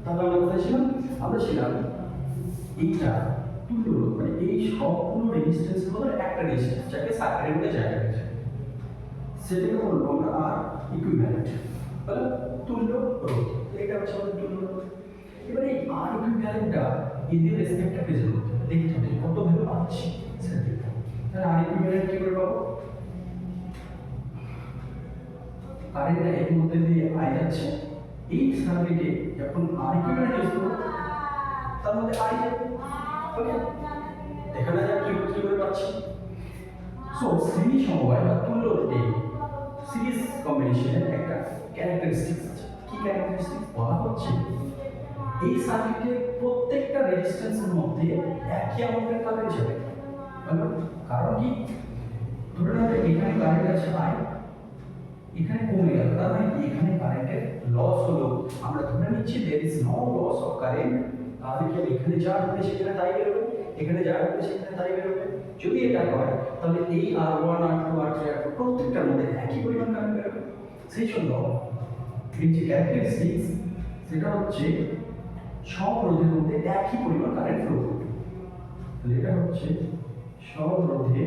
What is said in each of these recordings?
তাহলে আমরা কোথায় ছিলাম? আমরা ছিলাম এইটা তুল্য রোধ, মানে এই সবগুলো রেজিস্ট্যান্স হলো একটা রেজিস্ট্যান্স যাকে সার্কিটের মধ্যে জায়গা গেছে, সেটাকে বলবো আমরা আর ইকুইভ্যালেন্ট, বলে তুল্য রোধ। এটা হচ্ছে আমাদের তুল্য রোধ। এবারে এই আর ইকুইভ্যালেন্টটা এদের রেসপেক্টে প্রেজেন্ট করতে হবে, দেখতে হবে কত ভ্যালু পাচ্ছি সার্কিট। তাহলে আর ইকুইভ্যালেন্ট কি করে পাবো? কারেন্টটা এর মধ্যে দিয়ে আই যাচ্ছে, এই সার্কিটে যখন আর ইকুইভ্যালেন্ট ইউজ করব তার মধ্যে আই যাবে। ওকে, দেখা যাক কি করে পাচ্ছি। সো শ্রেণী সমবায় বা তুল্য রোধে সিরিজ কম্বিনেশনের একটা ক্যারেক্টারিস্টিক্স আছে। কি ক্যারেক্টারিস্টিক্স? বলা হচ্ছে এই সার্কিটের প্রত্যেকটা রেজিস্ট্যান্সের মধ্যে একই অ্যামাউন্টের কারেন্ট যাবে। কারণ কি? ধরে নাও এখানে কারেন্ট আছে আই, এখানে কমে গেল, তার মানে এখানে কারেন্টের লস হলো। আমরা ধরে নিচ্ছি there is no loss of current, তাহলে কি এখানে যা হবে সেখানে তাই বেরোবে, এখানে যা হবে সেখানে তাই বেরোবে। যদি এটা হয় তাহলে এই R1 R2 R3 R4 প্রত্যেকটার মধ্যে একই পরিমাণ কারেন্ট বেরোবে। সেই জন্য এই যে ক্যারেক্টারিস্টিক্স সেটা হচ্ছে সব রোধের মধ্যে একই পরিমাণ কারেন্ট ফ্লো করবে। তাহলে এটা হচ্ছে সব রোধে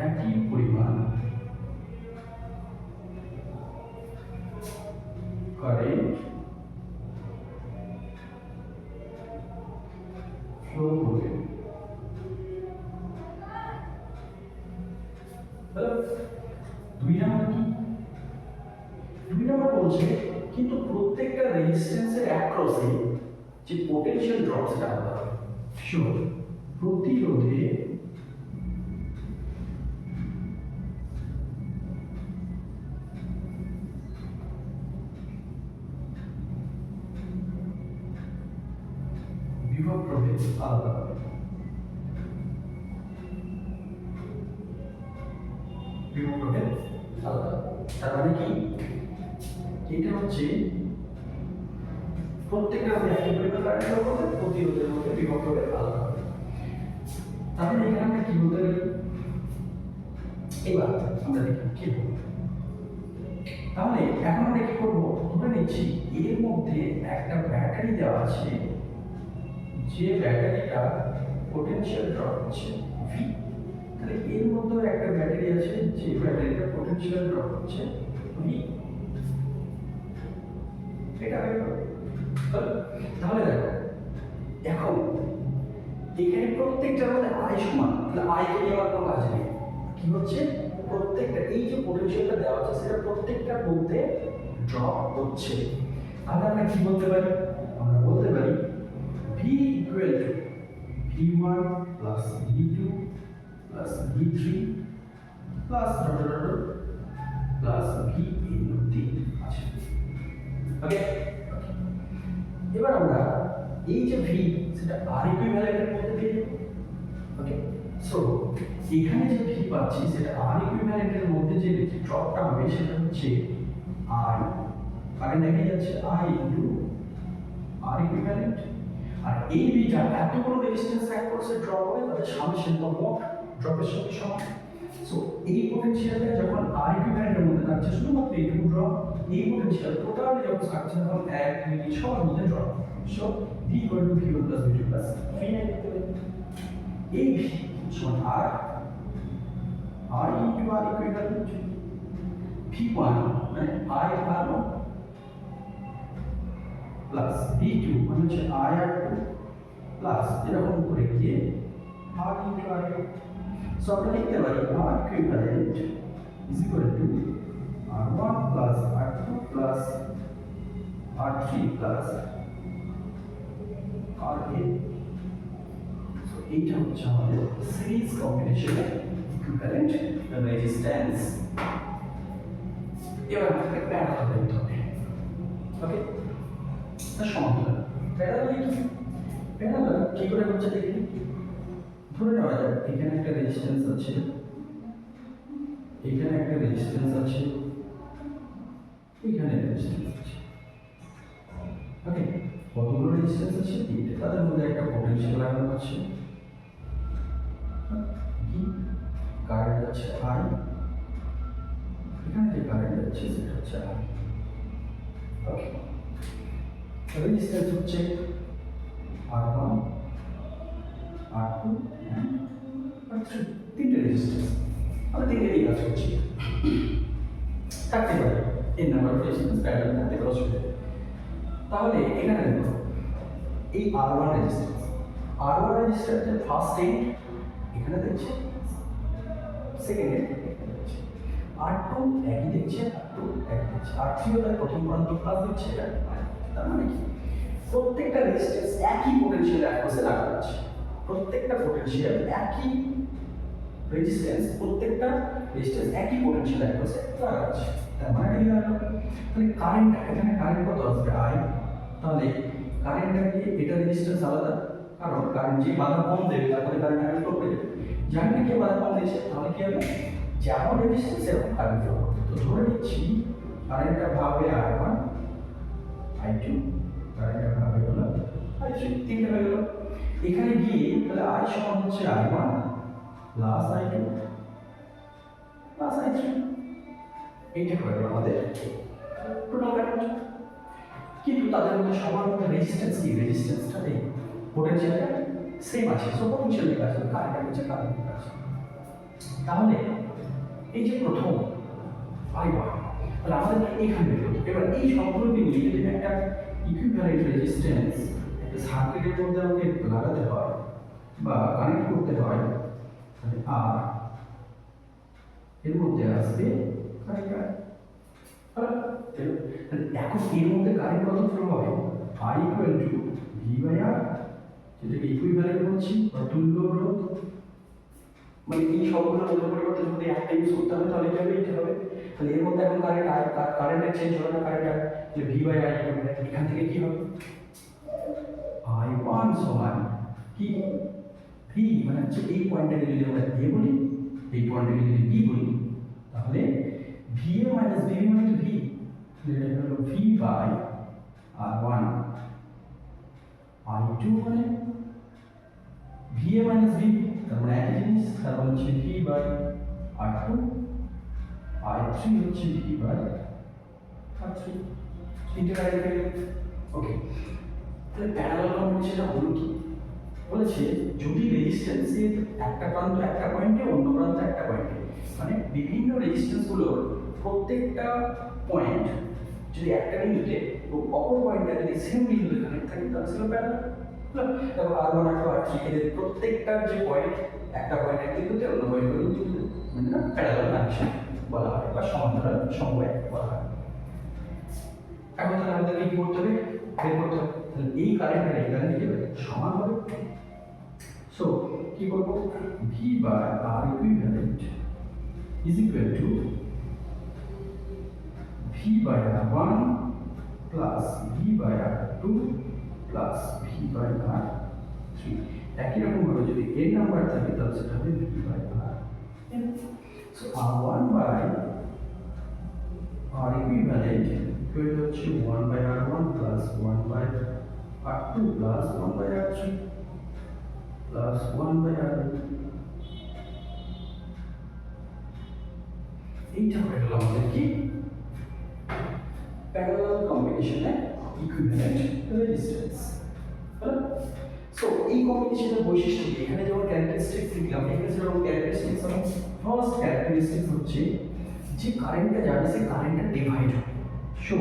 একই পরিমাণ কারেন্ট ফ্লো করবে। দুই নাম্বার কি? দুই নাম্বার বলছে কিন্তু প্রত্যেকটা রেজিস্ট্যান্সের অ্যাক্রসে যে পোটেনশিয়াল ড্রপ সেটা আলাদা হবে। শিওর, প্রতিরোধে বিভব প্রভেদ আলাদা হবে। বিভব প্রভেদ আলাদা, তার মানে কি? এটা হচ্ছে প্রত্যেকটা একই পরিমাণ কারেন্ট ফ্লো করবে, প্রতিরোধের মধ্যে বিভব প্রভেদ আলাদা হবে। তাহলে এখানে আমরা কি বলতে পারি? এবার আমরা দেখি কি বলবো। তাহলে এখন আমরা কি করবো? ধরে নিচ্ছি এর মধ্যে একটা ব্যাটারি দেওয়া আছে, যে ব্যাটারিটা পোটেনশিয়াল ড্রপ হচ্ছে V। তাহলে এর মধ্যে একটা ব্যাটারি আছে যে ব্যাটারিটা পোটেনশিয়াল ড্রপ হচ্ছে V। এটা তাহলে দেখো এখন এখানে প্রত্যেকটার মধ্যে আই সমান, তাহলে আই কে নিয়ে আমার কোনো কাজ নেই। কি হচ্ছে? প্রত্যেকটা এই যে পোটেনশিয়ালটা দেওয়া আছে সেটা প্রত্যেকটার মধ্যে ড্রপ হচ্ছে। তাহলে আমরা কি বলতে পারি? আমরা বলতে পারি V equal to V1 plus V2 plus V3 plus plus VN অবধি আছে। ওকে, এবার আমরা এই যে V সেটা R ইকুইভ্যালেন্টের মধ্যে দিয়ে দেব। ওকে, সো এখানে যে V পাচ্ছি সেটা R ইকুইভ্যালেন্টের মধ্যে যে ড্রপটা হবে সেটা হচ্ছে I, কারেন্ট এগিয়ে যাচ্ছে I ইনটু R ইকুইভ্যালেন্ট। আর এই বিটা এতগুলো রেজিস্ট্যান্স অ্যাক্রসে ড্রপ হবে, তাহলে সামেশন বা মোট ড্রপের সঙ্গে সমান। সো এই পোটেনশিয়ালটা যখন আর ইকুইভ্যালেন্টের মধ্যে থাকছে শুধুমাত্র এইটুকু ড্রপ, এই পোটেনশিয়াল টোটালি যখন থাকছে তখন 1 2 সবার মধ্যে drop. So V equal to V1 plus V2 plus V লিখতে পারি। এই V সমান R I into R equivalent V1 মানে I R1 প্লাস V2 মানে হচ্ছে I R2 প্লাস এরকম করে গিয়ে R ইনটু R2। সো আমরা লিখতে পারি R equivalent is equal to R1 plus R2 plus R3 plus RA। So এইটা হচ্ছে আমাদের সিরিজ কম্বিনেশনের ইকুইভ্যালেন্ট রেজিস্ট্যান্স। এবার আমাদের প্যারালাল দেখতে হবে। ওকে, সমান্তরাল প্যারালাল কি? প্যারালাল কি করে হচ্ছে দেখি। ধরে নেওয়া যাক এখানে একটা রেজিস্ট্যান্স আছে, এখানে একটা রেজিস্ট্যান্স আছে, এখানে রেজিস্ট্যান্স আছে। ওকে, কতগুলো রেজিস্ট্যান্স আছে? তিনটে। তাদের মধ্যে একটা পোটেনশিয়াল লাগানো আছে, কারেন্ট আছে I, এখানে যে কারেন্ট যাচ্ছে সেটা হচ্ছে আর। ওকে, রেজিস্ট্যান্স হচ্ছে R1, R2 and R3, তিনটে রেজিস্ট্যান্স। আমরা তিনটে দিয়ে কাজ করছি। থাকতে পারে এই নাম্বার অফ রেজিস্ট্যান্স প্যারালাল থাকতে পারে, অসুবিধা নেই। তাহলে এখানে দেখো এই R1 রেজিস্ট্যান্স, R1 রেজিস্ট্যান্সের ফার্স্ট এন্ড এখানে দেখছে, সেকেন্ড এন্ড এখানে দেখছে, R2 একই দেখছে, R2 একই দেখছে, R3 ও তার প্রথম প্রান্ত প্লাস দিচ্ছে এটা। তার মানে কি প্রত্যেকটা রেজিস্ট্যান্স একই পোটেনশিয়াল অ্যাক্রসে লাগানো আছে, প্রত্যেকটা পোটেনশিয়াল একই রেজিস্ট্যান্স, প্রত্যেকটা রেজিস্ট্যান্স একই পোটেনশিয়াল অ্যাক্রসে লাগানো আছে। তার মানে কি দাঁড়ালো, তাহলে কারেন্ট, এখানে কারেন্ট কত আসবে I, তাহলে কারেন্টটা কি এটা রেজিস্ট্যান্স আলাদা, কারণ কারেন্ট যে বাধা কম দেবে তারপরে কারেন্ট আগে ফ্লো করবে, জানি না কে বাধা কম দিয়েছে, তাহলে কি হবে যেমন রেজিস্ট্যান্স এরকম কারেন্ট ফ্লো করবে। তো ধরে নিচ্ছি কারেন্টটা ভাবে I1, I2, কারেন্টটা ভাবে হলো I3, তিনটে হয়ে গেল। এখানে গিয়ে তাহলে I সমান হচ্ছে I1 plus I2 plus I3, এইটা হয়ে গেল আমাদের টোটাল কারেন্ট। কিন্তু তাদের মধ্যে সবার মধ্যে রেজিস্ট্যান্স কি, রেজিস্ট্যান্সটা নেই, পোটেনশিয়ালটা সেম আছে, সো পোটেনশিয়াল লেখা আছে, কারেন্ট হচ্ছে কারেন্ট লেখা আছে। তাহলে এই যে প্রথম I1, তাহলে আমাদের এখানে বের করতে, এবার এই সবগুলোকে মিলিয়ে যদি একটা ইকুইভ্যালেন্ট রেজিস্ট্যান্স একটা সার্কিটের মধ্যে আমাকে লাগাতে হয় বা কানেক্ট করতে হয়, তাহলে আর এর মধ্যে আসবে কারেন্ট। এখন এর মধ্যে কারেন্ট কত ফ্লো হবে, I equal to V by R, যেটাকে ইকুইভ্যালেন্ট বলছি বা তুল্য রোধ। মানে এই সবগুলো রোধের পরিবর্তে যদি একটা ইউজ করতে হবে তাহলে কি হবে, এইটা হবে। তাহলে এর মধ্যে এখন কারেন্ট আই, কারেন্টের চেঞ্জ হবে না, কারেন্ট যে ভি বাই আই ইকুইভ্যালেন্ট, এখান থেকে কি হবে I1 সমান কি ভি, মানে হচ্ছে এই পয়েন্টটাকে যদি আমরা এ বলি, এই পয়েন্টটাকে যদি বি বলি, তাহলে ভি এ মাইনাস বি মানে ভি, এটা হলো ভি বাই R1, I2 মানে ভি এ মাইনাস বি, তার মানে একই জিনিস, তার মানে হচ্ছে ভি বাই R2, I3 হচ্ছে ভি বাই R3, তিনটে কারেন্ট পেয়ে গেল। ওকে, তাহলে প্যারালাল কম্বিনেশনটা হলো কি, বলেছে যদি রেজিস্ট্যান্সের একটা প্রান্ত একটা পয়েন্টে, অন্য প্রান্ত একটা পয়েন্টে, মানে বিভিন্ন রেজিস্ট্যান্সগুলোর প্রত্যেকটা পয়েন্ট যদি একটা বিন্দুতে এবং অপর পয়েন্টটা যদি সেম বিন্দুতে কানেক্ট থাকে তাহলে সেটা প্যারালাল। দেখো R1 আর R3 এদের প্রত্যেকটার যে পয়েন্ট একটা পয়েন্ট এক বিন্দুতে, অন্য পয়েন্ট অন্য বিন্দুতে, মানে প্যারালাল কানেকশন বলা হয় বা সমান্তরাল সমবায় বলা হয়। এখন তাহলে আমাদেরকে কি করতে হবে, বের করতে হবে, তাহলে এই কারেন্ট আর এই কারেন্ট কি হবে, সমান হবে। সো কি করব, V by R equivalent is equal to V by R1 plus V by R2 plus V by R3। একই রকম ভাবে যদি এর নাম্বার থাকে তাহলে সেটা হবে V by R। So R1 by R equivalent equal হচ্ছে 1 by R1 plus 1 by R2 plus 1 by R3 plus 1 by R2। এইটা হয়ে গেল আমাদের কি প্যারালাল কম্বিনেশনের ইকুইভ্যালেন্ট রেজিস্ট্যান্স। সো এই কম্বিনেশনের বৈশিষ্ট্য কি, এখানে যেমন ক্যারেক্টারিস্টিক্স লিখলাম, এখানে যেমন ক্যারেক্টারিস্টিক্স হবে, ফার্স্ট ক্যারেক্টারিস্টিক্স হচ্ছে যে কারেন্টটা যাবে সেই কারেন্টটা ডিভাইড হবে। So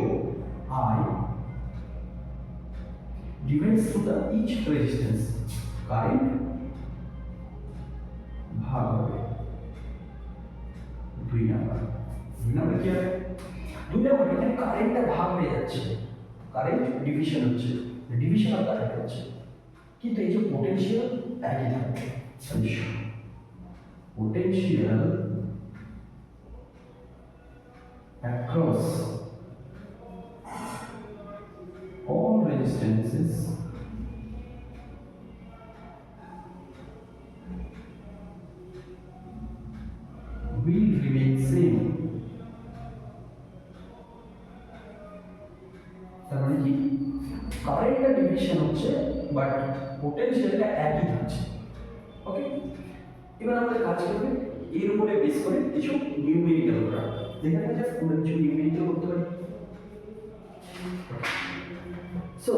I divides through the each resistance, current ভাগ হবে 2 নাম্বার। 2 নাম্বার কি হবে, 2 নাম্বার এখানে কারেন্টটা ভাগ হয়ে যাচ্ছে, কারেন্ট ডিভিশন হচ্ছে, ডিভিশন অফ কারেন্ট হচ্ছে, কিন্তু এই যে পোটেনশিয়াল একই থাকবে, potential across all resistances will remain same। তার মানে কি কারেন্টটা ডিভিশন হচ্ছে বাট পোটেনশিয়ালটা একই থাকছে। ওকে, এবার আমাদের কাজ করবে এর উপরে বেস করে কিছু নিউমেরিক্যাল করা। যেখানে জাস্ট আমরা কিছু নিউমেরিক্যাল করতে পারি। সো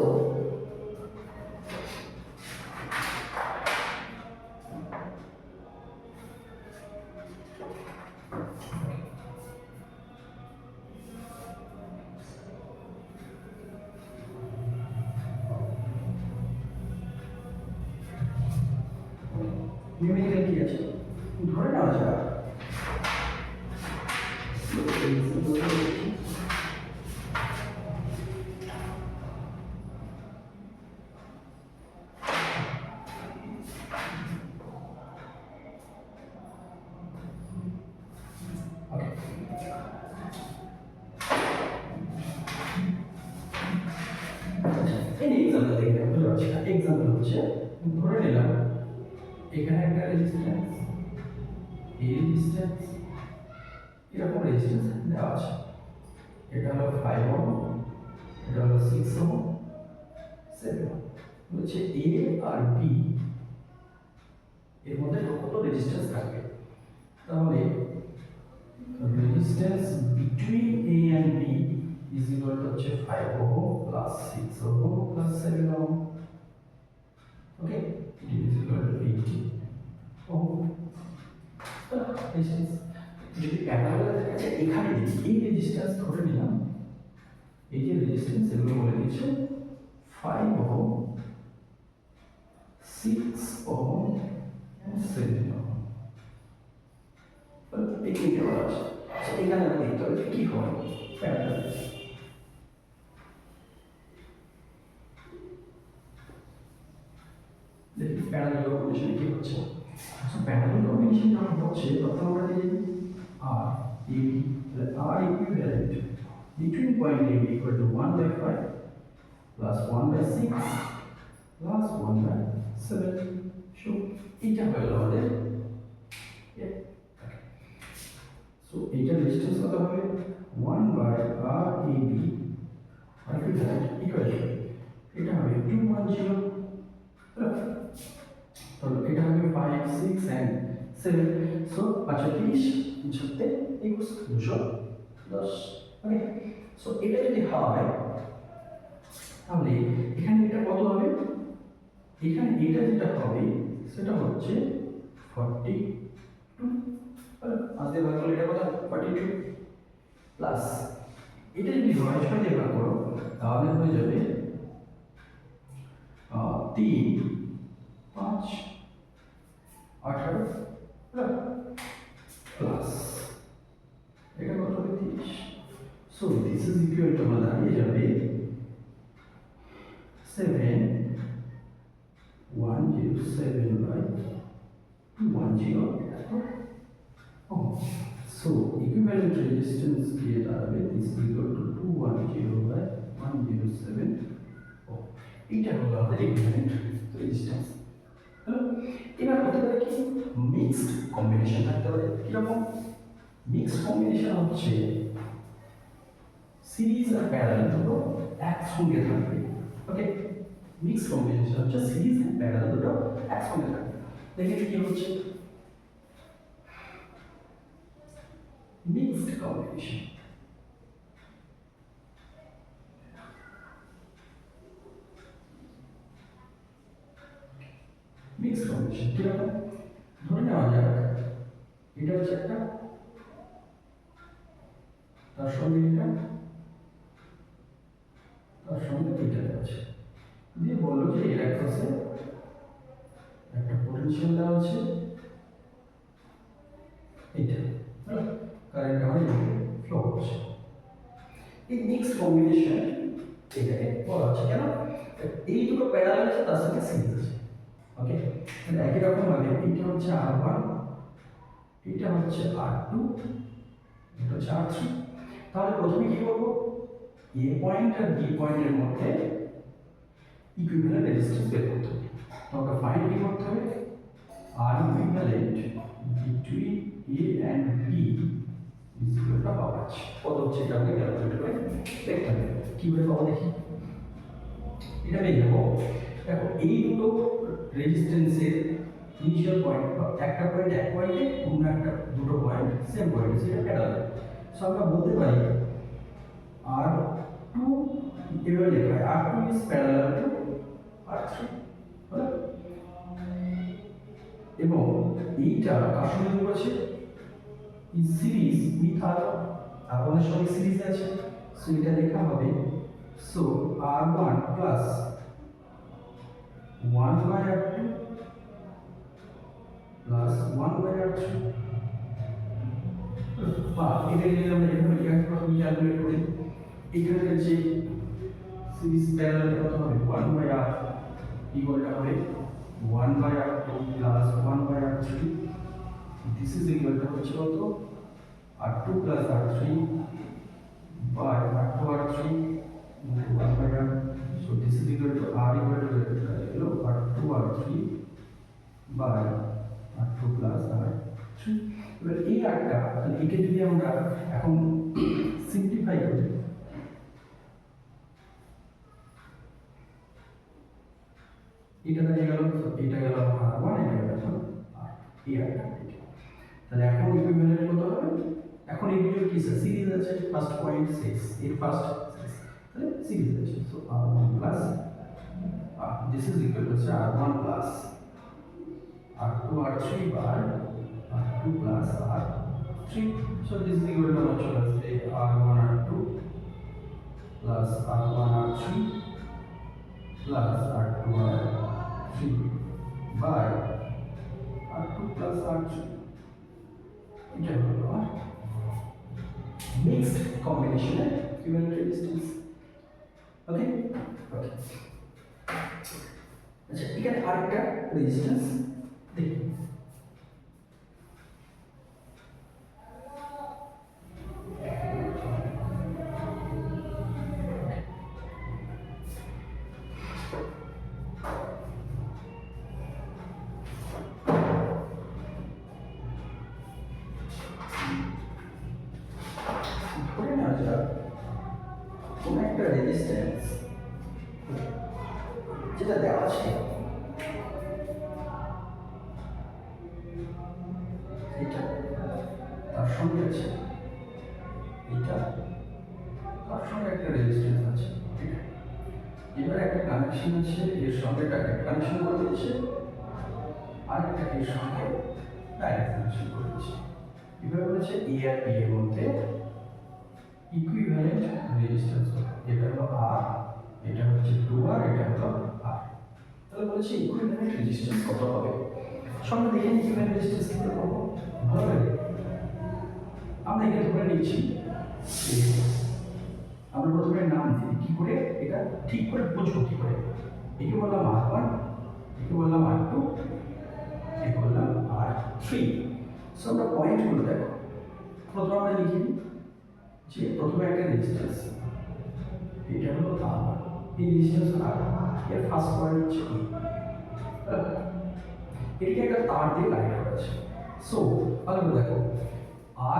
নিউমেরিক্যাল কি আছে ধরে নেওয়া যাক এক্সাম্পল হচ্ছে ধরে নিলাম এখানে একটা রেজিস্ট্যান্স এই রেজিস্ট্যান্স এরকম রেজিস্ট্যান্স দেওয়া আছে, এটা হলো 5 ওহম, এটা হলো 6 ওহম, 7 ওহম। বলছে এ আর বি এর মধ্যে কত রেজিস্ট্যান্স থাকবে, তাহলে resistance between A and B is equal to হচ্ছে 5 ohm plus 6 ohm plus 7 ohm. Okay, it is equal to 80 ohm. Resistance যদি প্যারালাল আছে এখানে দিই, এই রেজিস্ট্যান্স ধরে নিলাম, এই যে রেজিস্ট্যান্স এগুলো বলে দিচ্ছে 5 ওহম, 6 ওহম and 7 ওহম। এই তিনটে বলা আছে, এখানে আমি দেখতে হবে কি হবে প্যারালাল। দেখি প্যারালাল কম্বিনেশনে কি হচ্ছে। প্যারালাল কম্বিনেশন যখন হচ্ছে তখন আমরা দিই আর A B, R equivalent between point A B equal to 1/5 plus 1/6 plus 1/7। So এটা হয়ে গেল আমাদের। সো এইটার রেজিস্ট্যান্স কত হবে 1/RAB R equivalent equal to এটা হবে 210, তো এটা হবে 5 6 and 7। সো 35 36 21 210। ওকে, সো এটা যদি হয় তাহলে এখানে এটা কত হবে, এখানে এটা যেটা হবে সেটা হচ্ছে 42, আজকে ভাগ করলে এটা কত 42 প্লাস এটা যদি হয় 6 দিয়ে ভাগ করো তাহলে হয়ে যাবে 3 5 18 প্লাস এটা কত হবে 30। So this is equal two আমরা দাঁড়িয়ে যাবে 7/210 ohm. So equivalent resistance দিয়ে দাঁড়াবে is equal to 210/107 ohm. এটা হলো আমাদের equivalent resistance। এবার হতে পারে কি মিক্সড কম্বিনেশন থাকতে পারে। কিরকম মিক্সড কম্বিনেশন হচ্ছে সিরিজ আর প্যারালাল দুটো একসঙ্গে থাকবে। ওকে, মিক্সড কম্বিনেশন হচ্ছে সিরিজ আর প্যারালাল দুটো একসঙ্গে থাকবে। দেখেন কি হচ্ছে মিক্সড কম্বিনেশন। মিক্সড কম্বিনেশন কিরকম ধরে নেওয়া যাক এটা হচ্ছে একটা, তার সঙ্গে এটা, তার সঙ্গে এটা আছে, দিয়ে বললো যে এর অ্যাক্সিসে একটা পোটেনশিয়াল দেওয়া আছে, এটা কারেন্ট আমার ফ্লো হচ্ছে। এই মিক্সড কম্বিনেশন এটাকে বলা হচ্ছে কেন, এই দুটো প্যারালাল আছে তার সঙ্গে সিরিজ আছে। ওকে, তাহলে একই রকম ভাবে এটা হচ্ছে R1, এটা হচ্ছে R2, এটা হচ্ছে R3। তাহলে প্রথমে কি করব, এ পয়েন্ট আর বি পয়েন্টের মধ্যে ইকুইভ্যালেন্ট রেজিস্ট্যান্স বের করতে হবে। তোমাকে ফাইন্ড কি করতে হবে, R equivalent between A and B is equal to how much, কত হচ্ছে এটা আমরা ক্যালকুলেট করে দেখতে হবে। কিভাবে পাবো দেখি, এটা পেয়ে যাবো। দেখো এই দুটো রেজিস্ট্যান্সের ইনিশিয়াল পয়েন্ট, একটা পয়েন্ট এক পয়েন্টে, অন্য একটা দুটো পয়েন্ট সেম পয়েন্টে, সেটা প্যারালাল। সো আমরা বলতে পারি আর টু এভাবে লেখা হয় R two is parallel to R three, এবং এইটা কার সঙ্গে করেছে ইজ সিরিজ উইথ আর ওয়ানের সঙ্গে সিরিজ আছে, সো এটা লেখা হবে so R one plus one by R two plus one by R three, বা এটা যদি আমরা এভাবে ক্যালকুলেট করি এখানে যে সিরিজ প্যারালাল কত হবে 1 বাই r ইকুয়ালটা হবে 1 by r2 plus 1 by r3, this is ইকুয়ালটা হচ্ছে কত r2 plus r3 by r2 r3 1 by r, so this is equal to r equal to r2 r3 by r2 plus r3। এবার এই আরটা একে যদি আমরা এখন সিম্পলিফাই করি, এটা দাঁড়িয়ে গেল, এটা গেল r1, এটা গেল এই আরটা, তাহলে এখন ইকুইভ্যালেন্ট কত হবে, এখন এই দুটো কি সিরিজ আছে, ফার্স্ট পয়েন্ট 6 এর ফার্স্ট তাহলে সিরিজ আছে, so r1 plus this is equal to r1 plus r2 r3 by r2 plus r3, so this is equal to what should I say r1 r2 plus r1 r3 plus r2 r3 by r2 plus r3, এটা হলো mixed combination equivalent resistance, okay okay। আচ্ছা এখানে আরেকটা resistance দেখি, ধরে নেওয়া যাক কোন একটা রেজিস্ট্যান্স যেটা দেওয়া আছে এটা তার সঙ্গে আছে এটা তার সঙ্গে একটা রেজিস্ট্যান্স আছে, এবার একটা কানেকশন আছে এর সঙ্গে ডাইরেক্ট কানেকশন করে দিয়েছে, আর একটা এর সঙ্গে ডাইরেক্ট কানেকশন করে দিয়েছে, এবার বলেছে এ আর বি এর মধ্যে ইকুইভ্যালেন্ট রেজিস্ট্যান্স, এটা হলো আর, এটা হচ্ছে 2r, এটা হলো r, তাহলে বলেছে ইকুইভ্যালেন্ট রেজিস্ট্যান্স কত হবে, সঙ্গে দেখে নিই ইকুইভ্যালেন্ট রেজিস্ট্যান্স কি করে পাবো, ভালো লাগে আমরা এখানে ধরে নিচ্ছি, আমরা প্রথমে নাম দিই কি করে এটা ঠিক করে বুঝবো কি করে, একে বললাম r1, একে বললাম r2, একে বললাম r3, সো আমরা পয়েন্টগুলো দেখো, প্রথমে আমরা লিখি যে প্রথমে একটা রেজিস্ট্যান্স, এটা হলো r1, এই রেজিস্ট্যান্স r1 এর ফার্স্ট পয়েন্ট হচ্ছে এটাকে একটা তার দিয়ে লাইন করা আছে, সো তাহলে দেখো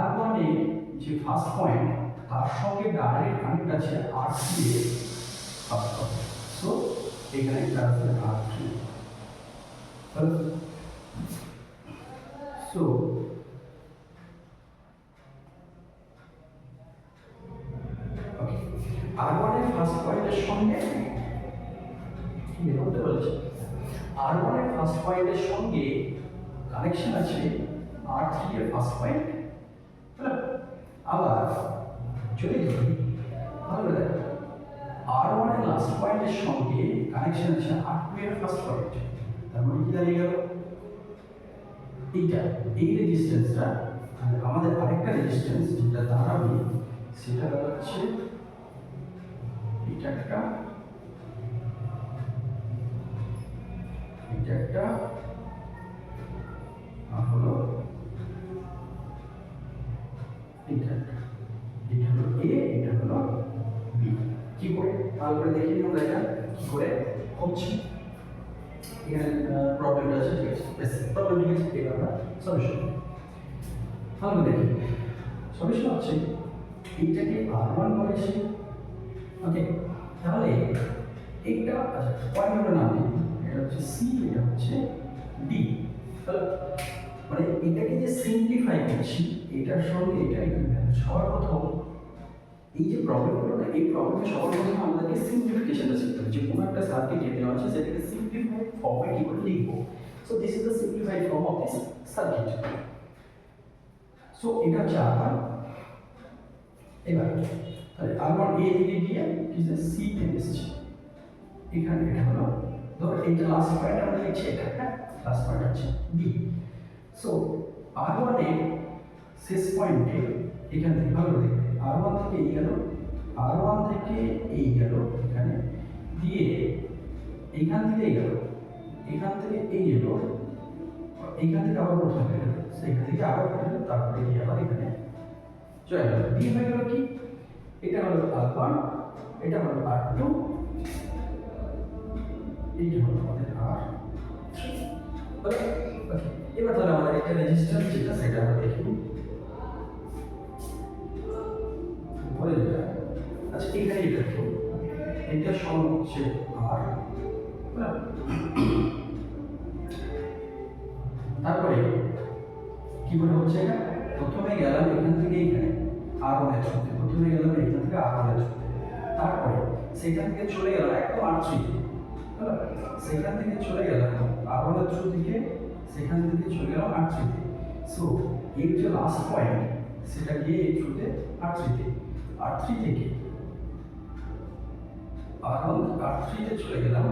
r1 এর যে ফার্স্ট পয়েন্ট তার সঙ্গে ডাইরেক্ট কানেক্ট আছে r3 এর ফার্স্ট পয়েন্ট, সো এখানে একটা আছে r3, সো r1 এর ফার্স্ট পয়েন্টের সঙ্গে কি বলতে বলছে, r1 এর ফার্স্ট পয়েন্টের সঙ্গে কানেকশন আছে r3 এর ফার্স্ট পয়েন্ট, আবার যদি ধরি তাহলে দেখো r1 এর লাস্ট পয়েন্টের সঙ্গে কানেকশন আছে r2 এর ফার্স্ট পয়েন্ট, তার মানে কি দাঁড়িয়ে গেল এইটা এই রেজিস্ট্যান্সটা আমাদের আরেকটা রেজিস্ট্যান্স যেটা দাঁড়াবে সেটা হচ্ছে এটা একটা হলো এটা হলো এ, এটা হলো বি, কি করে তারপরে দেখে নিই আমরা এটা কি করে হচ্ছে, এখানে প্রবলেমটা আছে, ঠিক আছে প্রবলেম ঠিক আছে, এবার আমরা সলিউশন আমরা দেখি, সলিউশন হচ্ছে এইটাকে r1 বলেছি, ওকে তাহলে একটা আচ্ছা পয়েন্টের নাম দিই, এটা হচ্ছে সি, এটা হচ্ছে ডি, তাহলে মানে এটাকে যে সিম্পলিফাই করছি এটার সঙ্গে এটা ইকুইভ্যালেন্ট সবার প্রথম এই যে প্রবলেমগুলো না, এই প্রবলেমে সবার প্রথমে আমাদেরকে সিম্পলিফিকেশনটা শিখতে হবে, যে কোনো একটা সার্কিট দেওয়া আছে সেটাকে সিম্পলিফাইড ফর্মে কী করে লিখবো। So this is the simplified form of this circuit. So এটা হচ্ছে R1। এবার তাহলে R1 A থেকে গিয়ে কি যে C তে এসেছে, এখানে এটা হলো, ধর এইটা লাস্ট পয়েন্ট আমরা লিখছি, এটা হ্যাঁ লাস্ট পয়েন্ট আছে B। সো R1 এর শেষ পয়েন্টে এখান থেকে ভালো দেখবে, R1 থেকে এই গেল, R1 থেকে এই গেল এখানে, দিয়ে এইখান থেকে এই গেল, এখান থেকে এই এলো, এইখান থেকে আবার প্রথমে গেল, সেইখান থেকে আবার গেল, তারপরে গিয়ে আবার এখানে চলে গেল। দিয়ে হয়ে গেল কি, এটা হলো R1, এটা হলো R2, এইটা হলো আমাদের R3। ওকে, এবার তাহলে আমাদের একটা রেজিস্ট্যান্স যেটা সেটা আমরা দেখি উপরে যেটা। আচ্ছা এখানে এটা তো এটা সমান হচ্ছে R, তারপরে কি বলে হচ্ছে এটা, প্রথমে গেলাম এখান থেকে এইখানে R1 এর সাথে, প্রথমে গেলাম এখান থেকে R1 এর সাথে, তারপরে সেখান থেকে চলে গেলাম একদম R3 তে, সেখান থেকে চলে গেলাম R1 এর থ্রু থেকে, সেখান থেকে চলে গেলাম R3 তে। সো এই যে লাস্ট পয়েন্ট সেটা গিয়ে এই থ্রুতে R3 তে, R3 থেকে R1 R3 তে চলে গেলাম